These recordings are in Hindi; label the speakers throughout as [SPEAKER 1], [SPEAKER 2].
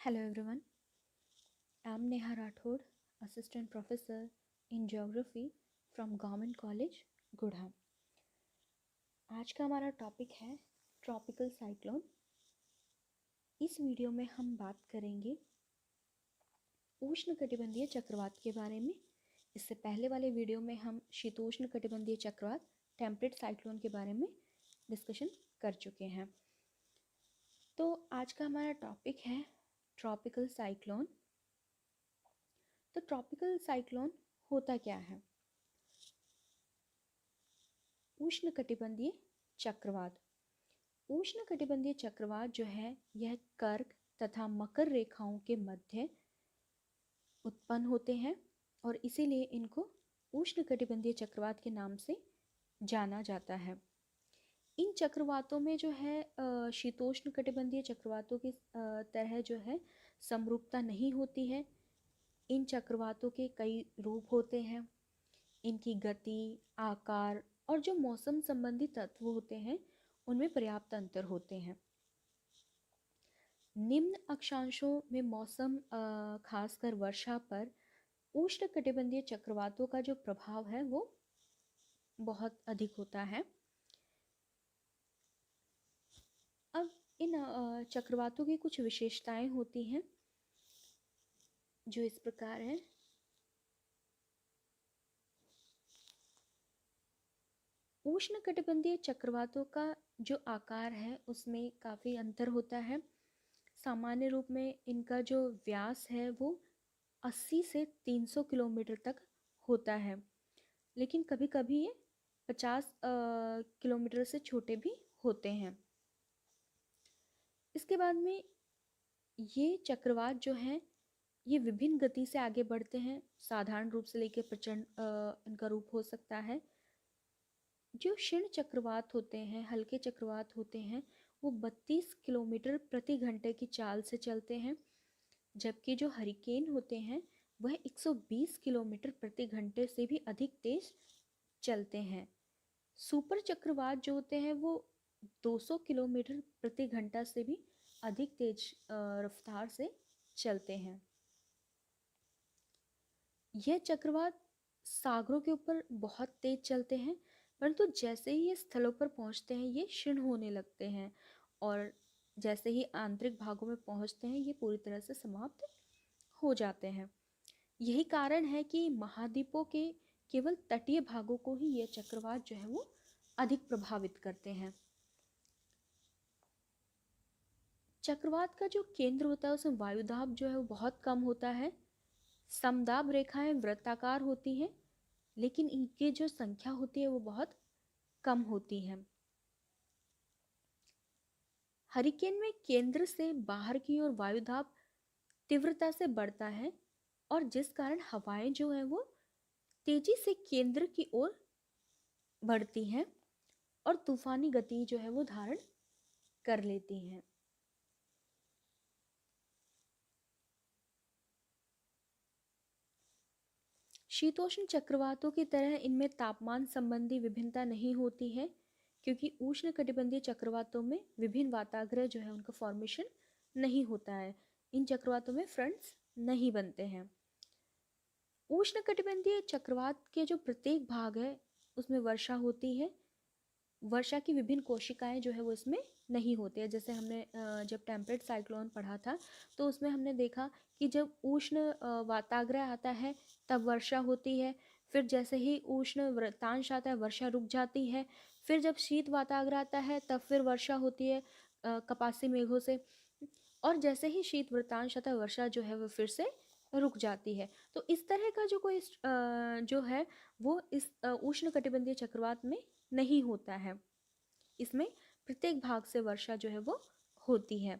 [SPEAKER 1] Hello everyone, I am Neha Rathod, Assistant Professor in Geography from Government College, Gurgaon. आज का हमारा टॉपिक है ट्रॉपिकल साइक्लोन। इस वीडियो में हम बात करेंगे उष्णकटिबंधीय चक्रवात के बारे में। इससे पहले वाले वीडियो में हम शीतोष्ण कटिबंधीय चक्रवात टेम्परेट साइक्लोन के बारे में डिस्कशन कर चुके हैं। तो आज का हमारा टॉपिक है ट्रॉपिकल साइक्लोन। तो ट्रॉपिकल साइक्लोन होता क्या है? उष्णकटिबंधीय चक्रवात। उष्णकटिबंधीय चक्रवात जो है यह कर्क तथा मकर रेखाओं के मध्य उत्पन्न होते हैं और इसीलिए इनको उष्णकटिबंधीय चक्रवात के नाम से जाना जाता है। इन चक्रवातों में जो है शीतोष्ण कटिबंधीय चक्रवातों की तरह जो है समरूपता नहीं होती है। इन चक्रवातों के कई रूप होते हैं। इनकी गति, आकार और जो मौसम संबंधी तत्व होते हैं उनमें पर्याप्त अंतर होते हैं। निम्न अक्षांशों में मौसम खासकर वर्षा पर उष्णकटिबंधीय चक्रवातों का जो प्रभाव है वो बहुत अधिक होता है। अब इन चक्रवातों की कुछ विशेषताएं होती हैं जो इस प्रकार है। उष्णकटिबंधीय चक्रवातों का जो आकार है उसमें काफ़ी अंतर होता है। सामान्य रूप में इनका जो व्यास है वो 80 से 300 किलोमीटर तक होता है, लेकिन कभी कभी ये 50 किलोमीटर से छोटे भी होते हैं। इसके बाद में ये चक्रवात जो हैं ये विभिन्न गति से आगे बढ़ते हैं। साधारण रूप से लेकर प्रचंड इनका रूप हो सकता है। जो क्षीण चक्रवात होते हैं, हल्के चक्रवात होते हैं, वो 32 किलोमीटर प्रति घंटे की चाल से चलते हैं, जबकि जो हरिकेन होते हैं वह 120 किलोमीटर प्रति घंटे से भी अधिक तेज चलते हैं। सुपर चक्रवात जो होते हैं वो 200 किलोमीटर प्रति घंटा से भी अधिक तेज रफ्तार से चलते हैं। यह चक्रवात सागरों के ऊपर बहुत तेज चलते हैं, परंतु जैसे ही ये स्थलों पर पहुंचते हैं ये क्षीण होने लगते हैं और जैसे ही आंतरिक भागों में पहुंचते हैं ये पूरी तरह से समाप्त हो जाते हैं। यही कारण है कि महाद्वीपों के केवल तटीय भागों को ही ये चक्रवात जो है वो अधिक प्रभावित करते हैं। चक्रवात का जो केंद्र होता है उसमें वायुदाब जो है वो बहुत कम होता है। समदाब रेखाएं वृत्ताकार होती हैं, लेकिन इनकी जो संख्या होती है वो बहुत कम होती है। हरिकेन में केंद्र से बाहर की ओर वायुदाब तीव्रता से बढ़ता है और जिस कारण हवाएं जो है वो तेजी से केंद्र की ओर बढ़ती हैं और तूफानी गति जो है वो धारण कर लेती हैं। शीतोष्ण चक्रवातों की तरह इनमें तापमान संबंधी विभिन्नता नहीं होती है, क्योंकि उष्णकटिबंधीय चक्रवातों में विभिन्न वाताग्रह जो है उनका फॉर्मेशन नहीं होता है। इन चक्रवातों में फ्रंट्स नहीं बनते हैं। उष्णकटिबंधीय चक्रवात के जो प्रत्येक भाग है उसमें वर्षा होती है। वर्षा की विभिन्न कोशिकाएं जो है वो इसमें नहीं होती है। जैसे हमने जब टेम्परेट साइक्लोन पढ़ा था तो उसमें हमने देखा कि जब उष्ण वाताग्रह आता है तब वर्षा होती है, फिर जैसे ही उष्ण वृत्तांश आता है वर्षा रुक जाती है, फिर जब शीत वाताग्रह आता है तब फिर वर्षा होती है कपासी मेघों से, और जैसे ही शीत वृत्तांश आता है वर्षा जो है वो फिर से रुक जाती है। तो इस तरह का जो कोई जो है वो इस उष्णकटिबंधीय चक्रवात में नहीं होता है। इसमें प्रत्येक भाग से वर्षा जो है वो होती है।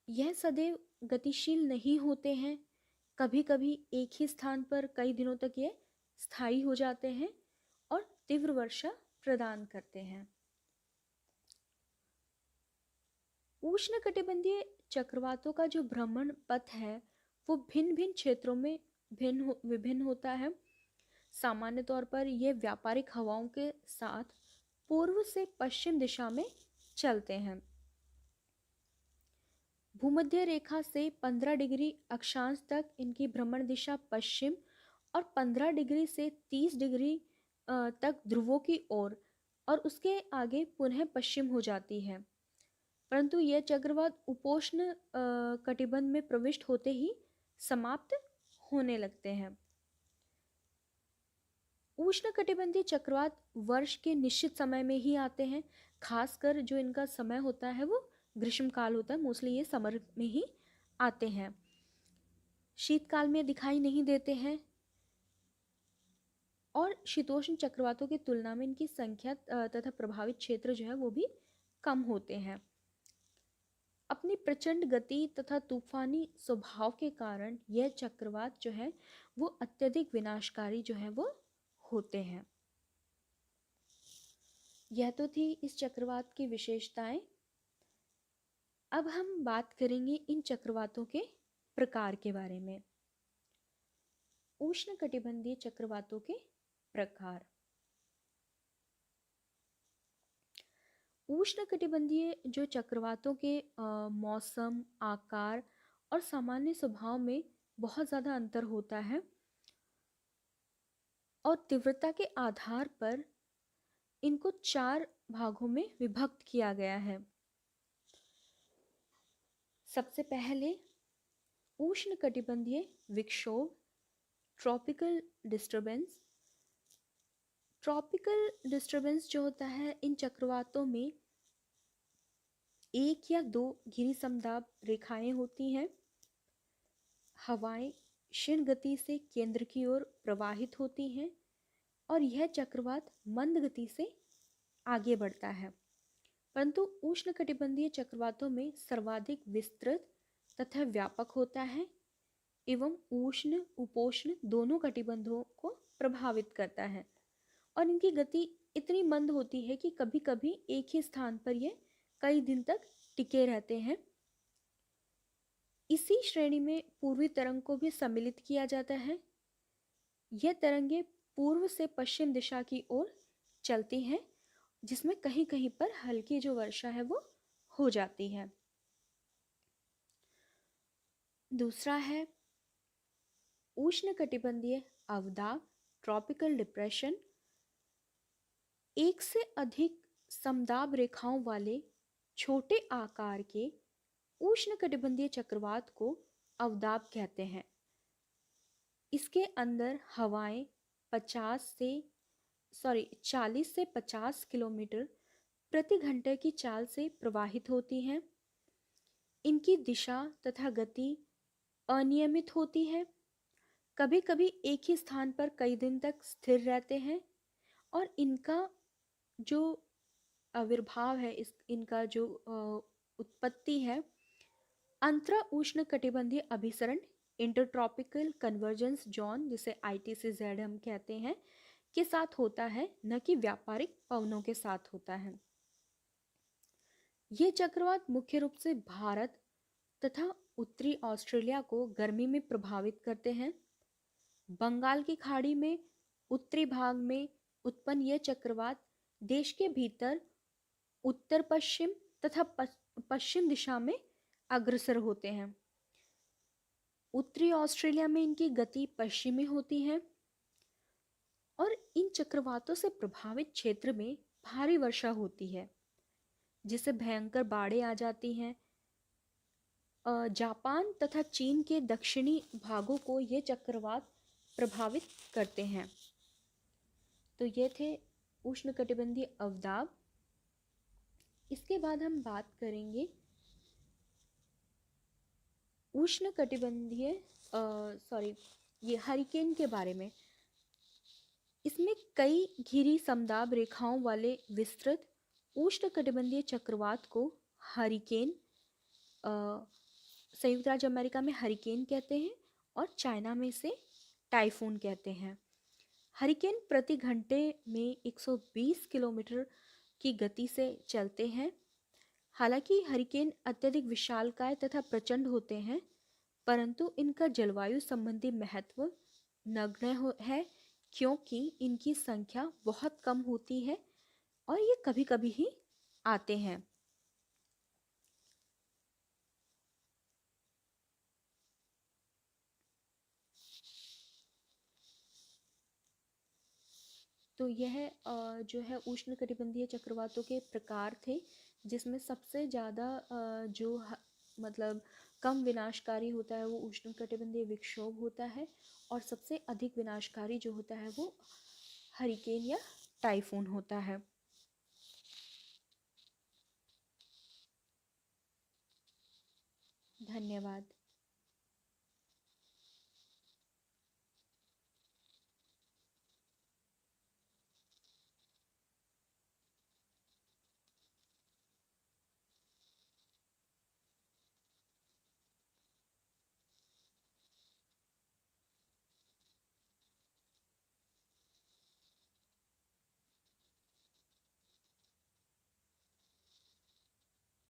[SPEAKER 1] यह सदैव गतिशील नहीं होते हैं। कभी कभी एक ही स्थान पर कई दिनों तक ये स्थायी हो जाते हैं और तीव्र वर्षा प्रदान करते हैं। उष्णकटिबंधीय चक्रवातों का जो भ्रमण पथ है वो भिन्न भिन्न क्षेत्रों में विभिन्न होता है। सामान्य तौर पर यह व्यापारिक हवाओं के साथ पूर्व से पश्चिम दिशा में चलते हैं। भूमध्य रेखा से 15 डिग्री अक्षांश तक इनकी भ्रमण दिशा पश्चिम और 15 डिग्री से 30 डिग्री तक ध्रुवों की ओर और उसके आगे पुनः पश्चिम हो जाती है। परंतु यह चक्रवात उपोष्ण कटिबंध में प्रविष्ट होते ही समाप्त होने लगते हैं। उष्णकटिबंधीय चक्रवात वर्ष के निश्चित समय में ही आते हैं। खासकर जो इनका समय होता है वो ग्रीष्मकाल होता है, मोस्टली ये समर में ही आते हैं, शीतकाल में दिखाई नहीं देते हैं। और शीतोष्ण चक्रवातों की तुलना में इनकी संख्या तथा प्रभावित क्षेत्र जो है वो भी कम होते हैं। अपनी प्रचंड गति तथा तूफानी स्वभाव के कारण यह चक्रवात जो है वो अत्यधिक विनाशकारी जो है वो होते हैं। यह तो थी इस चक्रवात की विशेषताएं। अब हम बात करेंगे इन चक्रवातों के प्रकार के बारे में। उष्णकटिबंधीय चक्रवातों के प्रकार। उष्णकटिबंधीय जो चक्रवातों के मौसम, आकार और सामान्य स्वभाव में बहुत ज़्यादा अंतर होता है और तीव्रता के आधार पर इनको 4 भागों में विभक्त किया गया है। सबसे पहले उष्णकटिबंधीय विक्षोभ, ट्रॉपिकल डिस्टर्बेंस। ट्रॉपिकल डिस्टर्बेंस जो होता है, इन चक्रवातों में 1 या 2 घिरी समदाब रेखाएं होती हैं। हवाएं क्षीण गति से केंद्र की ओर प्रवाहित होती हैं और यह चक्रवात मंद गति से आगे बढ़ता है। परंतु उष्णकटिबंधीय चक्रवातों में सर्वाधिक विस्तृत तथा व्यापक होता है एवं उष्ण उपोष्ण दोनों कटिबंधों को प्रभावित करता है और इनकी गति इतनी मंद होती है कि कभी कभी एक ही स्थान पर यह कई दिन तक टिके रहते हैं। इसी श्रेणी में पूर्वी तरंग को भी सम्मिलित किया जाता है। यह तरंगे पूर्व से पश्चिम दिशा की ओर चलती हैं, जिसमें कहीं कहीं पर हल्की जो वर्षा है वो हो जाती है। दूसरा है उष्णकटिबंधीय अवदाब, ट्रॉपिकल डिप्रेशन। एक से अधिक समदाब रेखाओं वाले छोटे आकार के उष्णकटिबंधीय चक्रवात को अवदाब कहते हैं। इसके अंदर हवाएं 40 से 50 किलोमीटर प्रति घंटे की चाल से प्रवाहित होती हैं। इनकी दिशा तथा गति अनियमित होती है, कभी कभी एक ही स्थान पर कई दिन तक स्थिर रहते हैं और इनका जो आविर्भाव है, इनका जो उत्पत्ति है, अंतरा उष्णकटिबंधीय अभिसरण इंटरट्रॉपिकल कन्वर्जेंस जोन, जिसे ITCZ हम कहते हैं, के साथ होता है, न कि व्यापारिक पवनों के साथ होता है। ये चक्रवात मुख्य रूप से भारत तथा उत्तरी ऑस्ट्रेलिया को गर्मी में प्रभावित करते हैं। बंगाल की खाड़ी में उत्तरी भाग में उत्पन्न यह चक्रवात देश के भीतर उत्तर पश्चिम तथा पश्चिम दिशा में अग्रसर होते हैं। उत्तरी ऑस्ट्रेलिया में इनकी गति पश्चिमी होती है और इन चक्रवातों से प्रभावित क्षेत्र में भारी वर्षा होती है, जिससे भयंकर बाढ़ें आ जाती हैं। जापान तथा चीन के दक्षिणी भागों को ये चक्रवात प्रभावित करते हैं। तो ये थे उष्णकटिबंधीय अवदाब। इसके बाद हम बात करेंगे उष्णकटिबंधीय ये हरिकेन के बारे में। इसमें कई घिरी समदाब रेखाओं वाले विस्तृत उष्णकटिबंधीय चक्रवात को हरिकेन, संयुक्त राज्य अमेरिका में हरिकेन कहते हैं और चाइना में इसे टाइफून कहते हैं। हरिकेन प्रति घंटे में 120 किलोमीटर की गति से चलते हैं। हालांकि हरिकेन अत्यधिक विशालकाय तथा प्रचंड होते हैं, परंतु इनका जलवायु संबंधी महत्व नगण्य है, क्योंकि इनकी संख्या बहुत कम होती है और ये कभी कभी ही आते हैं। तो यह जो है उष्णकटिबंधीय चक्रवातों के प्रकार थे, जिसमें सबसे ज़्यादा मतलब कम विनाशकारी होता है वो उष्णकटिबंधीय विक्षोभ होता है, और सबसे अधिक विनाशकारी जो होता है वो हरिकेन या टाइफून होता है। धन्यवाद।